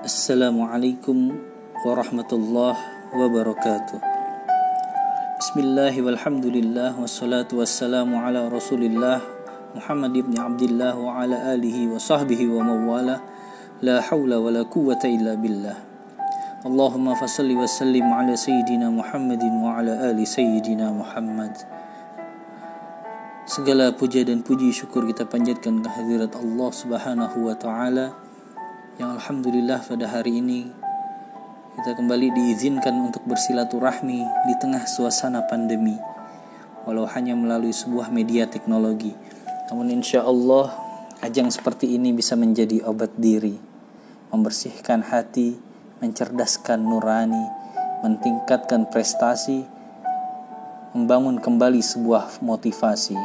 Assalamualaikum warahmatullahi wabarakatuh. Bismillah walhamdulillah wassalatu wassalamu ala rasulillah Muhammad ibn Abdillah wa ala alihi wa sahbihi wa mawala. La hawla wa la quwwata illa billah. Allahumma fasalli wa sallim ala sayyidina Muhammadin wa ala ali sayyidina Muhammad. Segala puja dan puji syukur kita panjatkan ke hadirat Allah subhanahu wa ta'ala, yang alhamdulillah pada hari ini kita kembali diizinkan untuk bersilaturahmi di tengah suasana pandemi, walau hanya melalui sebuah media teknologi. Namun insya Allah ajang seperti ini bisa menjadi obat diri, membersihkan hati, mencerdaskan nurani, meningkatkan prestasi, membangun kembali sebuah motivasi.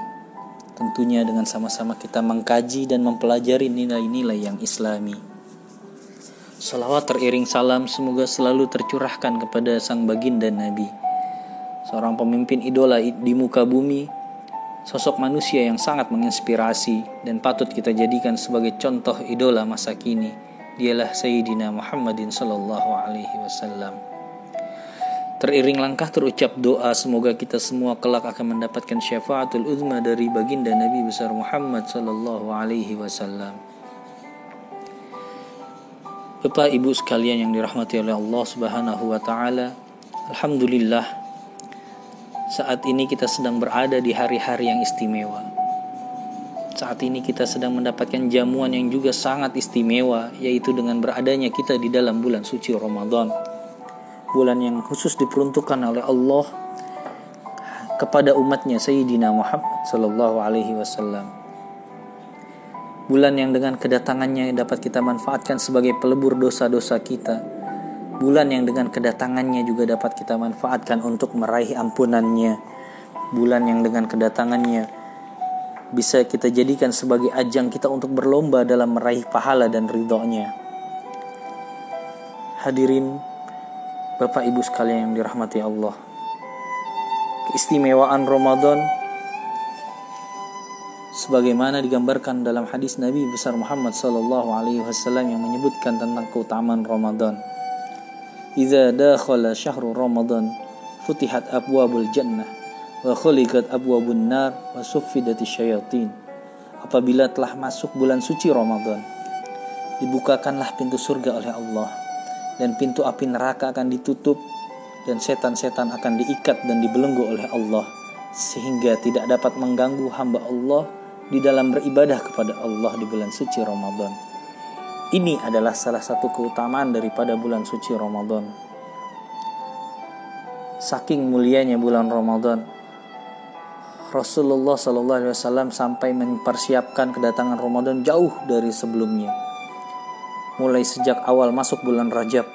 Tentunya dengan sama-sama kita mengkaji dan mempelajari nilai-nilai yang islami. Salawat teriring salam semoga selalu tercurahkan kepada sang baginda Nabi, seorang pemimpin idola di muka bumi, sosok manusia yang sangat menginspirasi dan patut kita jadikan sebagai contoh idola masa kini. Dialah Sayyidina Muhammadin sallallahu alaihi wasallam. Teriring langkah terucap doa semoga kita semua kelak akan mendapatkan syafaatul uzma dari baginda Nabi besar Muhammad sallallahu alaihi wasallam. Bapak Ibu sekalian yang dirahmati oleh Allah Subhanahu wa taala, alhamdulillah saat ini kita sedang berada di hari-hari yang istimewa. Saat ini kita sedang mendapatkan jamuan yang juga sangat istimewa, yaitu dengan beradanya kita di dalam bulan suci Ramadan. Bulan yang khusus diperuntukkan oleh Allah kepada umatnya Sayyidina Muhammad sallallahu alaihi wasallam. Bulan yang dengan kedatangannya dapat kita manfaatkan sebagai pelebur dosa-dosa kita. Bulan yang dengan kedatangannya juga dapat kita manfaatkan untuk meraih ampunannya. Bulan yang dengan kedatangannya bisa kita jadikan sebagai ajang kita untuk berlomba dalam meraih pahala dan ridhonya. Hadirin Bapak Ibu sekalian yang dirahmati Allah, keistimewaan Ramadan sebagaimana digambarkan dalam hadis Nabi besar Muhammad sallallahu alaihi wasallam yang menyebutkan tentang keutamaan Ramadan. Idza dakhala syahrul Ramadan futihat abwabul jannah wa khuliqat abwabun nar wa suffidatisy syayatin. Apabila telah masuk bulan suci Ramadan, dibukakanlah pintu surga oleh Allah, dan pintu api neraka akan ditutup, dan setan-setan akan diikat dan dibelenggu oleh Allah, sehingga tidak dapat mengganggu hamba Allah di dalam beribadah kepada Allah di bulan suci Ramadan. Ini adalah salah satu keutamaan daripada bulan suci Ramadan. Saking mulianya bulan Ramadan, Rasulullah SAW sampai mempersiapkan kedatangan Ramadan jauh dari sebelumnya. Mulai sejak awal masuk bulan Rajab,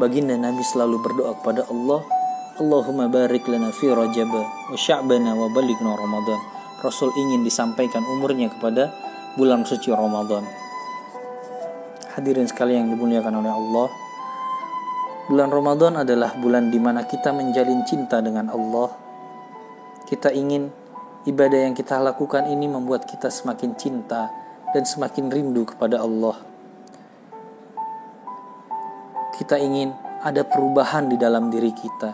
baginda Nabi selalu berdoa kepada Allah, Allahumma barik lana fi Rajab wa sya'bana wa balighna Ramadan. Rasul ingin disampaikan umurnya kepada bulan suci Ramadan. Hadirin sekalian yang dimuliakan oleh Allah, bulan Ramadan adalah bulan di mana kita menjalin cinta dengan Allah. Kita ingin ibadah yang kita lakukan ini membuat kita semakin cinta dan semakin rindu kepada Allah. Kita ingin ada perubahan di dalam diri kita.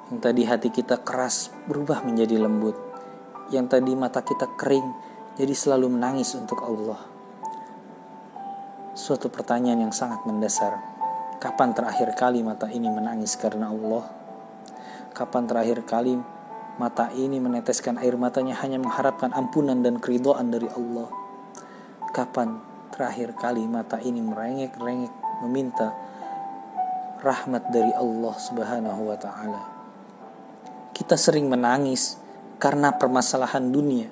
Yang tadi hati kita keras berubah menjadi lembut. Yang tadi mata kita kering jadi selalu menangis untuk Allah. Suatu pertanyaan yang sangat mendasar. Kapan terakhir kali mata ini menangis karena Allah? Kapan terakhir kali mata ini meneteskan air matanya hanya mengharapkan ampunan dan keridhaan dari Allah? Kapan terakhir kali mata ini merengek-rengek meminta rahmat dari Allah Subhanahu wa ta'ala? Kita sering menangis karena permasalahan dunia.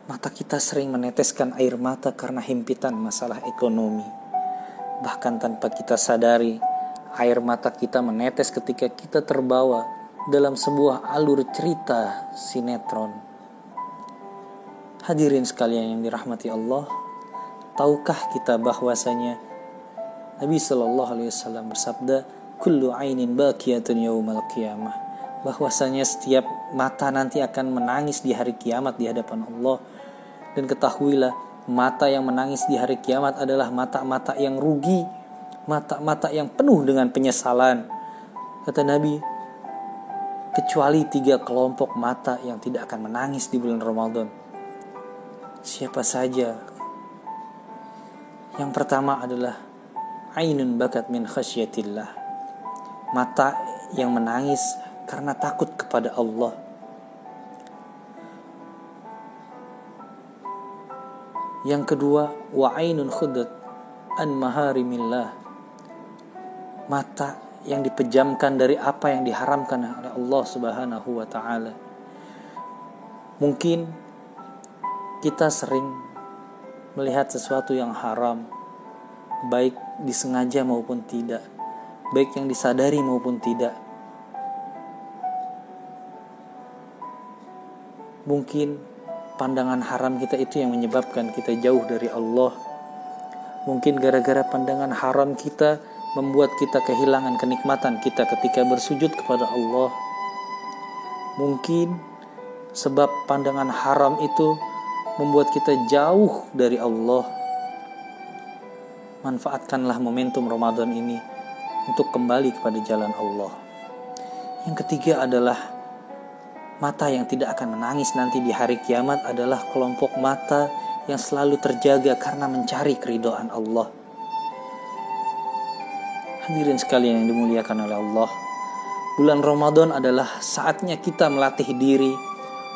Mata kita sering meneteskan air mata karena himpitan masalah ekonomi. Bahkan tanpa kita sadari, air mata kita menetes ketika kita terbawa dalam sebuah alur cerita sinetron. Hadirin sekalian yang dirahmati Allah, tahukah kita bahwasanya Nabi SAW bersabda, kullu ainin baqiyatun yaumal qiyamah, bahwasanya setiap mata nanti akan menangis di hari kiamat di hadapan Allah. Dan ketahuilah, mata yang menangis di hari kiamat adalah mata-mata yang rugi, mata-mata yang penuh dengan penyesalan. Kata Nabi, kecuali 3 kelompok mata yang tidak akan menangis di bulan Ramadan. Siapa saja? Yang pertama adalah ainun bakat min khasyatillah, mata yang menangis karena takut kepada Allah. Yang kedua, wa ainun khudat an maharimillah, mata yang dipejamkan dari apa yang diharamkan oleh Allah Subhanahu wa taala. Mungkin kita sering melihat sesuatu yang haram, baik disengaja maupun tidak, baik yang disadari maupun tidak. Mungkin pandangan haram kita itu yang menyebabkan kita jauh dari Allah. Mungkin gara-gara pandangan haram kita membuat kita kehilangan kenikmatan kita ketika bersujud kepada Allah. Mungkin sebab pandangan haram itu membuat kita jauh dari Allah. Manfaatkanlah momentum Ramadan ini untuk kembali kepada jalan Allah. Yang ketiga adalah mata yang tidak akan menangis nanti di hari kiamat adalah kelompok mata yang selalu terjaga karena mencari keridhaan Allah. Hadirin sekalian yang dimuliakan oleh Allah, bulan Ramadan adalah saatnya kita melatih diri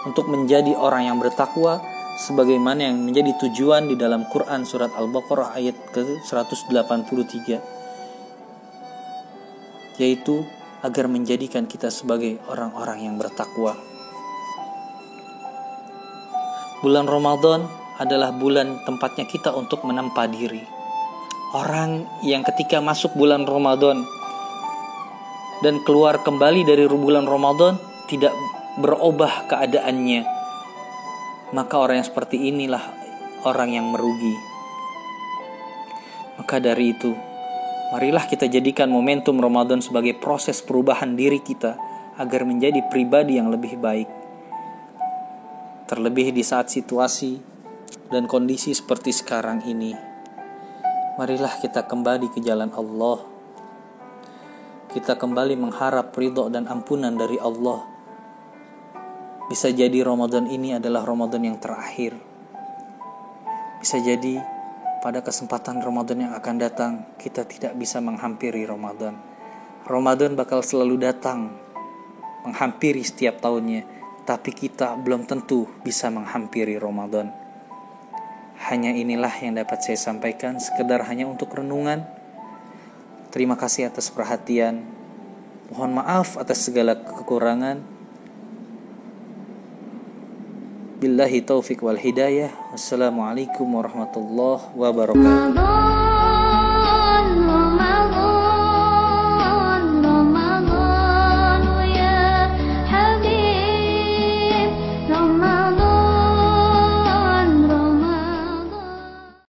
untuk menjadi orang yang bertakwa, sebagaimana yang menjadi tujuan di dalam Quran surat Al-Baqarah ayat ke-183, yaitu agar menjadikan kita sebagai orang-orang yang bertakwa. Bulan Ramadan adalah bulan tempatnya kita untuk menempa diri. Orang yang ketika masuk bulan Ramadan dan keluar kembali dari bulan Ramadan tidak berubah keadaannya, maka orang yang seperti inilah orang yang merugi. Maka dari itu, marilah kita jadikan momentum Ramadan sebagai proses perubahan diri kita agar menjadi pribadi yang lebih baik. Terlebih di saat situasi dan kondisi seperti sekarang ini, marilah kita kembali ke jalan Allah. Kita kembali mengharap ridho dan ampunan dari Allah. Bisa jadi Ramadan ini adalah Ramadan yang terakhir. Bisa jadi pada kesempatan Ramadan yang akan datang kita tidak bisa menghampiri Ramadan. Ramadan bakal selalu datang, menghampiri setiap tahunnya, tapi kita belum tentu bisa menghampiri Ramadan. Hanya inilah yang dapat saya sampaikan, sekedar hanya untuk renungan. Terima kasih atas perhatian. Mohon maaf atas segala kekurangan. Billahi taufik wal hidayah. Wassalamualaikum warahmatullahi wabarakatuh.